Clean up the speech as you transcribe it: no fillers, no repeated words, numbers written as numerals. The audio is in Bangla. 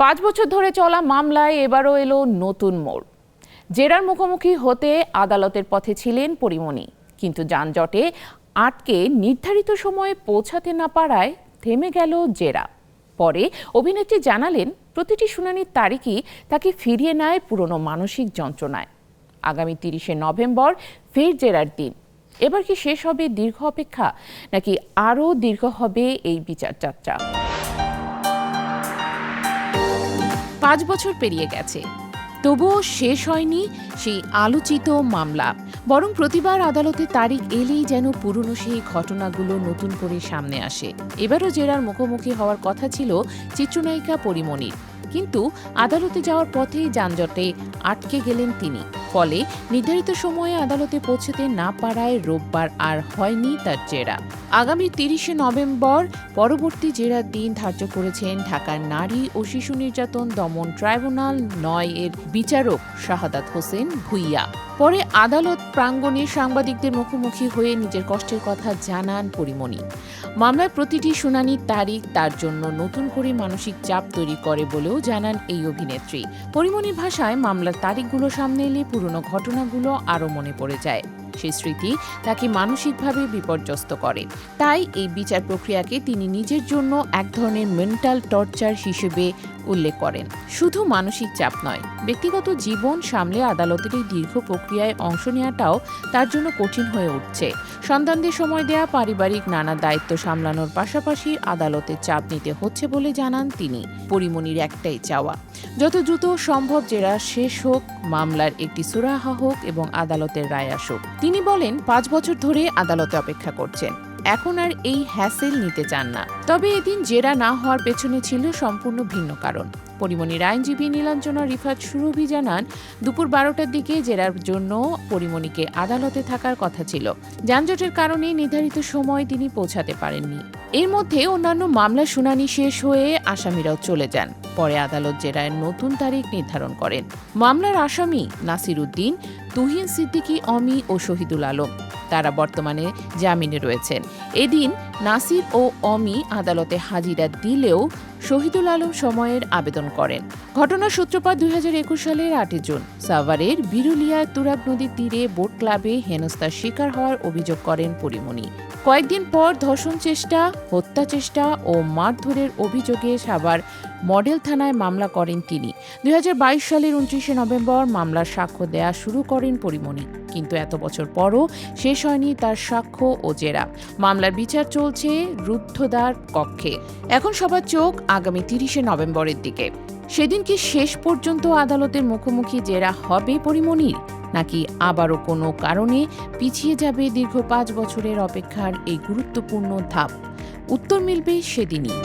5 বছর ধরে চলা মামলায় এবারও এলো নতুন মোড়। জেরার মুখোমুখি হতে আদালতের পথে ছিলেন পরিমণি, কিন্তু যানজটে আটকে নির্ধারিত সময়ে পৌঁছাতে না পারায় থেমে গেল জেরা। পরে অভিনেত্রী জানালেন, প্রতিটি শুনানির তারিখই তাকে ফিরিয়ে নেয় পুরনো মানসিক যন্ত্রণায়। আগামী 30শে নভেম্বর ফের জেরার দিন। এবার কি শেষ হবে দীর্ঘ অপেক্ষা, নাকি আরও দীর্ঘ হবে এই বিচার যাত্রা? 5 বছর পেরিয়ে গেছে, তবুও শেষ হয়নি সেই আলোচিত মামলা। বরং প্রতিবার আদালতের তারিখ এলেই যেন পুরনো সেই ঘটনাগুলো নতুন করে সামনে আসে। এবারও জেরার মুখোমুখি হওয়ার কথা ছিল চিত্রনায়িকা পরিমণির, কিন্তু আদালতে যাওয়ার পথেই যানজটে আটকে গেলেন তিনি। ফলে নির্ধারিত সময়ে আদালতে পৌঁছতে না পারায় রোববার আর হয়নি তার জেরা। আগামী 30শে নভেম্বর পরবর্তী জেরার দিন ধার্য করেছেন ঢাকার নারী ও শিশু নির্যাতন দমন ট্রাইব্যুনাল 9 এর বিচারক শাহাদাত হোসেন ভুইয়া। পরে আদালত প্রাঙ্গণে সাংবাদিকদের মুখোমুখি হয়ে নিজের কষ্টের কথা জানান পরিমণি। মামলার প্রতিটি শুনানির তারিখ তার জন্য নতুন করে মানসিক চাপ তৈরি করে বলেও জানান এই অভিনেত্রী। পরিমণির ভাষায়, মামলার তারিখগুলো সামনে এলে পুরনো ঘটনাগুলো আরও মনে পড়ে যায়। সেই স্মৃতি তাকে মানসিকভাবে বিপর্যস্ত করে। তাই এই বিচার প্রক্রিয়াকে তিনি নিজের জন্য এক ধরনের মেন্টাল টর্চার হিসেবে উল্লেখ করেন। শুধু মানসিক চাপ নয়, ব্যক্তিগত জীবন সামলে আদালতের এই দীর্ঘ প্রক্রিয়ায় অংশ নেওয়াটাও তার জন্য কঠিন হয়ে উঠছে। সন্তানদের সময় দেয়া, পারিবারিক নানা দায়িত্ব সামলানোর পাশাপাশি আদালতের চাপ নিতে হচ্ছে বলে জানান তিনি। পরিমণির একটাই চাওয়া, যত দ্রুত সম্ভব জেরা শেষ হোক, মামলার একটি সুরাহা হোক এবং আদালতের রায় আসুক। তিনি বলেন, 5 বছর ধরে আদালতে অপেক্ষা করছেন, এখন আর এই হ্যাসেল নিতে চান না। তবে এদিন জেরা না হওয়ার পেছনে ছিল সম্পূর্ণ ভিন্ন কারণ। পরিমণির আইনজীবী নীলাঞ্জনা রিফাত সুরভি জানান, দুপুর 12টার দিকে জেরার জন্য পরিমণিকে আদালতে থাকার কথা ছিল। যানজটের কারণে নির্ধারিত সময় তিনি পৌঁছাতে পারেননি। এর মধ্যে অন্যান্য মামলার শুনানি শেষ হয়ে আসামিরাও চলে যান। পরে আদালত জেরার নতুন তারিখ নির্ধারণ করেন। মামলার আসামি নাসির উদ্দিন, তুহিন সিদ্দিকী অমি ও শহীদুল আলম, তারা বর্তমানে জামিনে রয়েছেন। এদিন নাসির ও অমি আদালতে হাজিরা দিলেও শহীদুল আলম সময়ের আবেদন করেন। ঘটনার সূত্রপাত 2021 সালের 8 জুন সাভারের বিরুলিয়া তুরাগ নদীর তীরে বোট ক্লাবে হেনস্থার শিকার হওয়ার অভিযোগ করেন পরিমণি। কয়েকদিন পর ধর্ষণ চেষ্টা, হত্যা চেষ্টা ও মারধরের অভিযোগে সাভার মডেল থানায় মামলা করেন তিনি। 2022 সালের 29শে নভেম্বর মামলার সাক্ষ্য দেয়া শুরু করেন পরিমণি, কিন্তু এত বছর পরও শেষ হয়নি তার সাক্ষ্য ও জেরা। মামলার বিচার চলছে রুদ্ধদ্বার কক্ষে। এখন সবার চোখ আগামী 30শে নভেম্বরের দিকে। সেদিন কি শেষ পর্যন্ত আদালতের মুখোমুখি জেরা হবে পরিমণির, নাকি আবারও কোনো কারণে পিছিয়ে যাবে দীর্ঘ 5 বছরের অপেক্ষার এই গুরুত্বপূর্ণ ধাপ? উত্তর মিলবে সেদিনই।